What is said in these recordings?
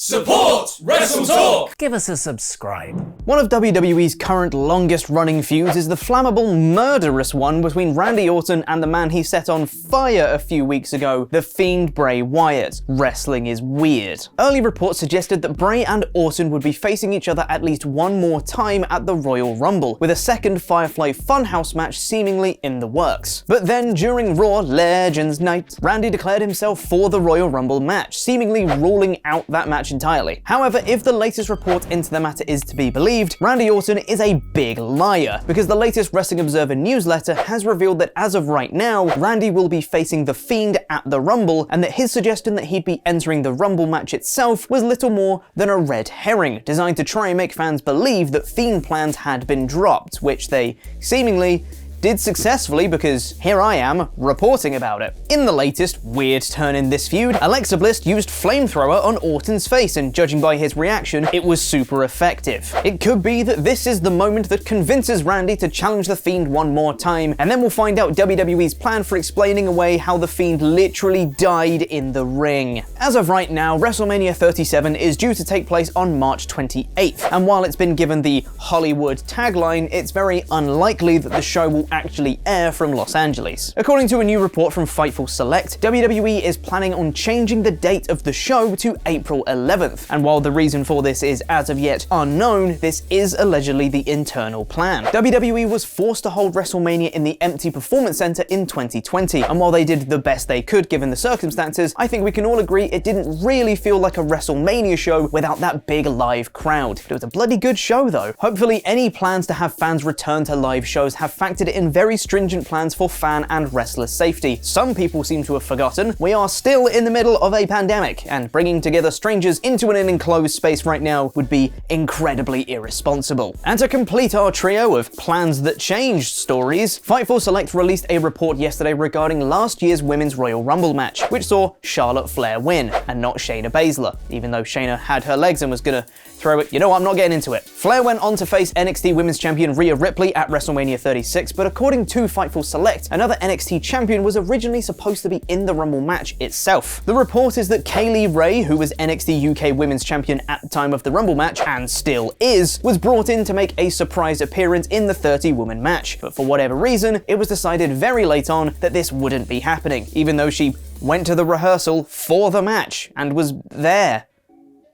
Support WrestleTalk! Give us a subscribe. One of WWE's current longest-running feuds is the flammable, murderous one between Randy Orton and the man he set on fire a few weeks ago, The Fiend Bray Wyatt. Wrestling is weird. Early reports suggested that Bray and Orton would be facing each other at least one more time at the Royal Rumble, with a second Firefly Funhouse match seemingly in the works. But then, during Raw Legends Night, Randy declared himself for the Royal Rumble match, seemingly ruling out that match entirely. However, if the latest report into the matter is to be believed, Randy Orton is a big liar, because the latest Wrestling Observer newsletter has revealed that as of right now, Randy will be facing The Fiend at the Rumble, and that his suggestion that he'd be entering the Rumble match itself was little more than a red herring, designed to try and make fans believe that Fiend plans had been dropped, which they seemingly did successfully, because here I am reporting about it. In the latest weird turn in this feud, Alexa Bliss used flamethrower on Orton's face, and judging by his reaction, it was super effective. It could be that this is the moment that convinces Randy to challenge The Fiend one more time, and then we'll find out WWE's plan for explaining away how The Fiend literally died in the ring. As of right now, WrestleMania 37 is due to take place on March 28th, and while it's been given the Hollywood tagline, it's very unlikely that the show will actually air from Los Angeles. According to a new report from Fightful Select, WWE is planning on changing the date of the show to April 11th, and while the reason for this is as of yet unknown, this is allegedly the internal plan. WWE was forced to hold WrestleMania in the empty Performance Center in 2020, and while they did the best they could given the circumstances, I think we can all agree it didn't really feel like a WrestleMania show without that big live crowd. It was a bloody good show though. Hopefully any plans to have fans return to live shows have factored in very stringent plans for fan and wrestler safety. Some people seem to have forgotten we are still in the middle of a pandemic, and bringing together strangers into an enclosed space right now would be incredibly irresponsible. And to complete our trio of plans that changed stories, Fightful Select released a report yesterday regarding last year's Women's Royal Rumble match, which saw Charlotte Flair win, and not Shayna Baszler, even though Shayna had her legs and was gonna throw it. You know what, I'm not getting into it. Flair went on to face NXT Women's Champion Rhea Ripley at WrestleMania 36, but according to Fightful Select, another NXT champion was originally supposed to be in the Rumble match itself. The report is that Kaylee Ray, who was NXT UK Women's Champion at the time of the Rumble match, and still is, was brought in to make a surprise appearance in the 30-woman match. But for whatever reason, it was decided very late on that this wouldn't be happening, even though she went to the rehearsal for the match and was there.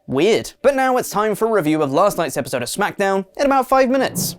Weird. But now it's time for a review of last night's episode of SmackDown in about 5 minutes.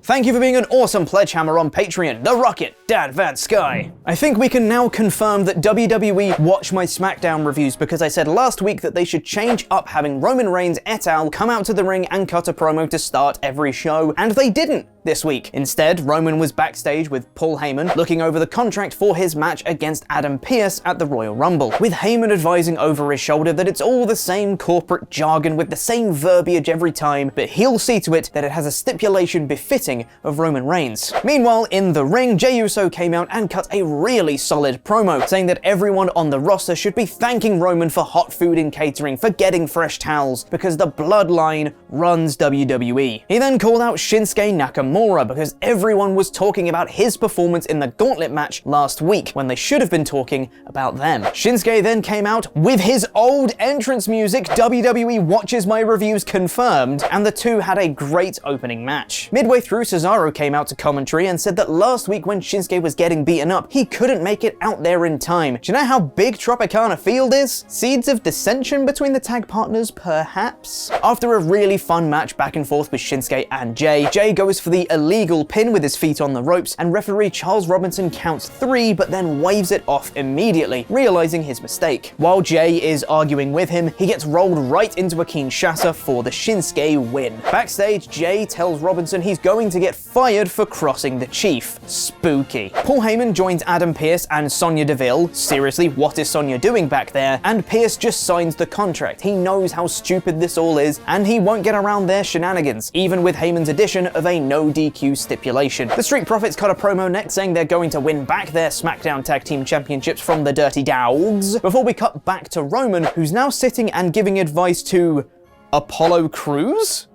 Thank you for being an awesome pledgehammer on Patreon, The Rocket, Dan Van Sky. I think we can now confirm that WWE watch my SmackDown reviews, because I said last week that they should change up having Roman Reigns et al. Come out to the ring and cut a promo to start every show, and they didn't this week. Instead, Roman was backstage with Paul Heyman looking over the contract for his match against Adam Pearce at the Royal Rumble, with Heyman advising over his shoulder that it's all the same corporate jargon with the same verbiage every time, but he'll see to it that it has a stipulation befitting of Roman Reigns. Meanwhile, in the ring, Jey Uso came out and cut a really solid promo, saying that everyone on the roster should be thanking Roman for hot food and catering, for getting fresh towels, because the bloodline runs WWE. He then called out Shinsuke Nakamura, because everyone was talking about his performance in the Gauntlet match last week, when they should have been talking about them. Shinsuke then came out with his old entrance music, WWE watches my reviews confirmed, and the two had a great opening match. Midway through, Cesaro came out to commentary and said that last week when Shinsuke was getting beaten up, he couldn't make it out there in time. Do you know how big Tropicana Field is? Seeds of dissension between the tag partners, perhaps? After a really fun match back and forth with Shinsuke and Jey, Jey goes for the illegal pin with his feet on the ropes, and referee Charles Robinson counts 3 but then waves it off immediately, realizing his mistake. While Jey is arguing with him, he gets rolled right into a Kinshasa for the Shinsuke win. Backstage, Jey tells Robinson he's going to get fired for crossing the chief. Spooky. Paul Heyman joins Adam Pearce and Sonya Deville. Seriously, what is Sonya doing back there? And Pearce just signs the contract. He knows how stupid this all is, and he won't get around their shenanigans, even with Heyman's addition of a no DQ stipulation. The Street Profits cut a promo next saying they're going to win back their SmackDown Tag Team Championships from the Dirty Dogs, before we cut back to Roman, who's now sitting and giving advice to Apollo Crews?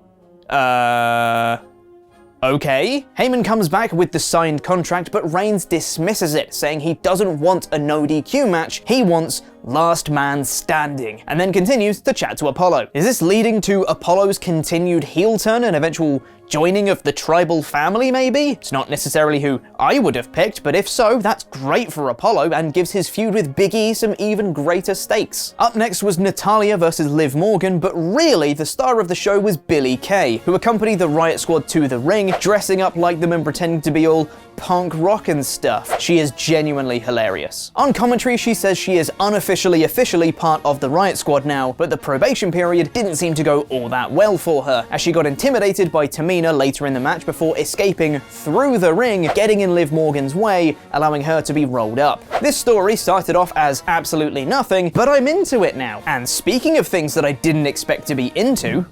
Okay. Heyman comes back with the signed contract, but Reigns dismisses it, saying he doesn't want a no DQ match, he wants last man standing, and then continues to chat to Apollo. Is this leading to Apollo's continued heel turn and eventual joining of the tribal family, maybe? It's not necessarily who I would have picked, but if so, that's great for Apollo and gives his feud with Big E some even greater stakes. Up next was Natalya versus Liv Morgan, but really the star of the show was Billie Kay, who accompanied the Riot Squad to the ring, dressing up like them and pretending to be all punk rock and stuff. She is genuinely hilarious. On commentary, she says she is officially part of the Riot Squad now, but the probation period didn't seem to go all that well for her, as she got intimidated by Tamina later in the match before escaping through the ring, getting in Liv Morgan's way, allowing her to be rolled up. This story started off as absolutely nothing, but I'm into it now. And speaking of things that I didn't expect to be into,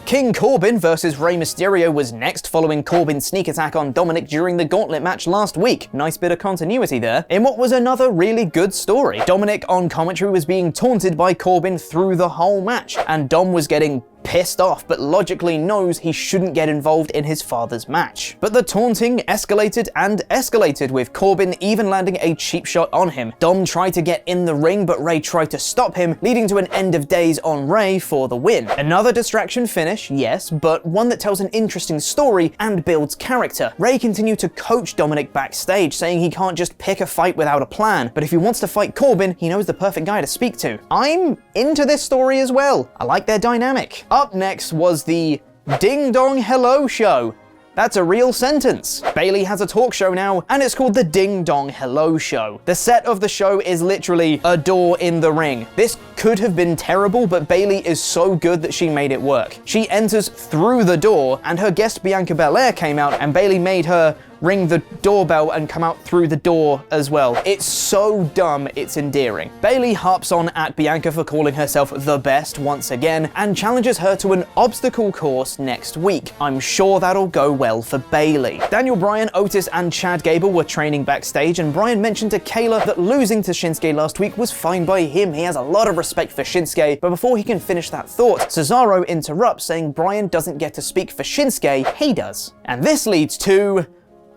King Corbin versus Rey Mysterio was next, following Corbin's sneak attack on Dominic during the Gauntlet match last week. Nice bit of continuity there, in what was another really good story. Dominic on commentary was being taunted by Corbin through the whole match, and Dom was getting pissed off, but logically knows he shouldn't get involved in his father's match. But the taunting escalated, with Corbin even landing a cheap shot on him. Dom tried to get in the ring, but Rey tried to stop him, leading to an end of days on Rey for the win. Another distraction finish, yes, but one that tells an interesting story and builds character. Rey continued to coach Dominic backstage, saying he can't just pick a fight without a plan, but if he wants to fight Corbin, he knows the perfect guy to speak to. I'm into this story as well. I like their dynamic. Up next was the Ding Dong Hello Show. That's a real sentence. Bayley has a talk show now, and it's called the Ding Dong Hello Show. The set of the show is literally a door in the ring. This could have been terrible, but Bayley is so good that she made it work. She enters through the door, and her guest Bianca Belair came out, and Bayley made her ring the doorbell and come out through the door as well. It's so dumb, it's endearing. Bayley harps on at Bianca for calling herself the best once again, and challenges her to an obstacle course next week. I'm sure that'll go well for Bayley. Daniel Bryan, Otis, and Chad Gable were training backstage, and Bryan mentioned to Kayla that losing to Shinsuke last week was fine by him. He has a lot of respect for Shinsuke, but before he can finish that thought, Cesaro interrupts, saying Bryan doesn't get to speak for Shinsuke, he does. And this leads to,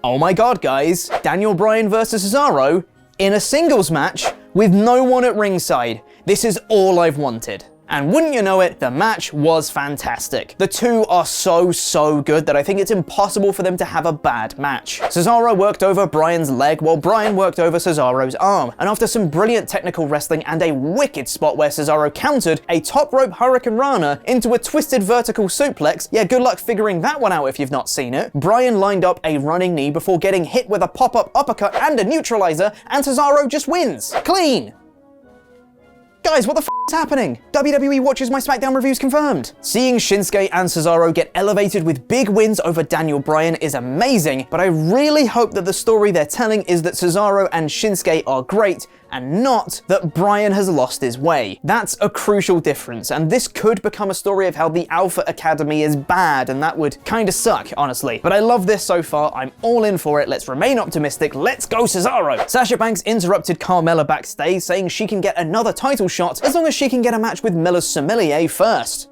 oh my god, guys, Daniel Bryan versus Cesaro in a singles match with no one at ringside. This is all I've wanted. And wouldn't you know it, the match was fantastic. The two are so good that I think it's impossible for them to have a bad match. Cesaro worked over Bryan's leg while Bryan worked over Cesaro's arm. And after some brilliant technical wrestling and a wicked spot where Cesaro countered a top rope Hurricane Rana into a twisted vertical suplex, yeah, good luck figuring that one out if you've not seen it, Bryan lined up a running knee before getting hit with a pop-up uppercut and a neutralizer, and Cesaro just wins. Clean. Guys, what the f is happening? WWE watches my SmackDown reviews confirmed. Seeing Shinsuke and Cesaro get elevated with big wins over Daniel Bryan is amazing, but I really hope that the story they're telling is that Cesaro and Shinsuke are great, and not that Bryan has lost his way. That's a crucial difference, and this could become a story of how the Alpha Academy is bad, and that would kinda suck, honestly. But I love this so far, I'm all in for it, let's remain optimistic, let's go Cesaro! Sasha Banks interrupted Carmella backstage, saying she can get another title shot as long as she can get a match with Miller Sommelier first.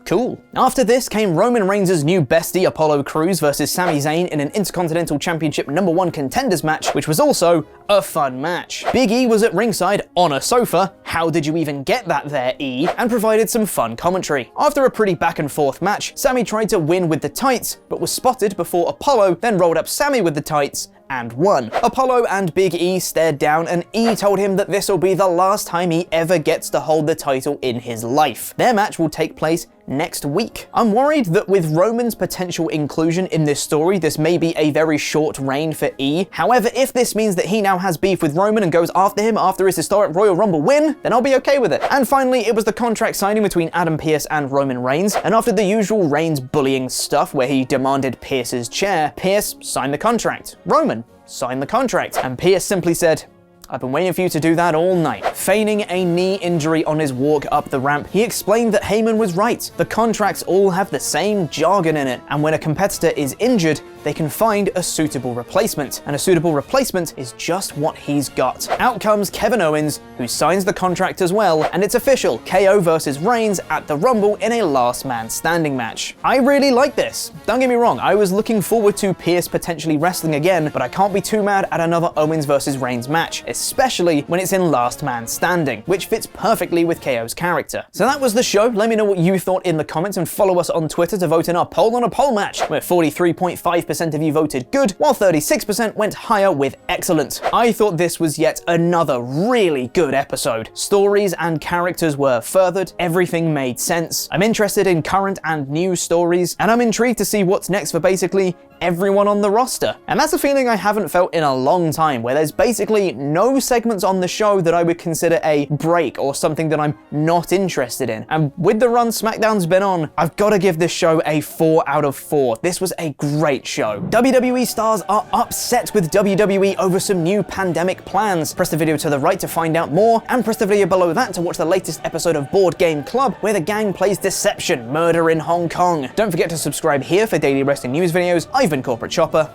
Cool. After this came Roman Reigns' new bestie Apollo Crews versus Sami Zayn in an Intercontinental Championship #1 contenders match, which was also a fun match. Big E was at ringside on a sofa, how did you even get that there, E, and provided some fun commentary. After a pretty back and forth match, Sami tried to win with the tights, but was spotted before Apollo then rolled up Sami with the tights and won. Apollo and Big E stared down, and E told him that this will be the last time he ever gets to hold the title in his life. Their match will take place next week. I'm worried that with Roman's potential inclusion in this story, this may be a very short reign for E. However, if this means that he now has beef with Roman and goes after him after his historic Royal Rumble win, then I'll be okay with it. And finally, it was the contract signing between Adam Pearce and Roman Reigns, and after the usual Reigns bullying stuff where he demanded Pearce's chair, Pearce signed the contract. Roman signed the contract, and Pearce simply said, I've been waiting for you to do that all night. Feigning a knee injury on his walk up the ramp, he explained that Heyman was right. The contracts all have the same jargon in it, and when a competitor is injured, they can find a suitable replacement. And a suitable replacement is just what he's got. Out comes Kevin Owens, who signs the contract as well, and it's official, KO versus Reigns at the Rumble in a last man standing match. I really like this. Don't get me wrong, I was looking forward to Pierce potentially wrestling again, but I can't be too mad at another Owens versus Reigns match, especially when it's in last man standing, which fits perfectly with KO's character. So that was the show. Let me know what you thought in the comments and follow us on Twitter to vote in our poll on a poll match, where 43.5% of you voted good, while 36% went higher with excellent. I thought this was yet another really good episode. Stories and characters were furthered, everything made sense. I'm interested in current and new stories, and I'm intrigued to see what's next for basically everyone on the roster. And that's a feeling I haven't felt in a long time, where there's basically no segments on the show that I would consider a break or something that I'm not interested in. And with the run SmackDown's been on, I've got to give this show a 4 out of 4. This was a great show. WWE stars are upset with WWE over some new pandemic plans. Press the video to the right to find out more, and press the video below that to watch the latest episode of Board Game Club, where the gang plays Deception: Murder in Hong Kong. Don't forget to subscribe here for daily wrestling news videos. I've been Corporate Chopper.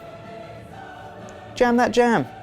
Jam that jam.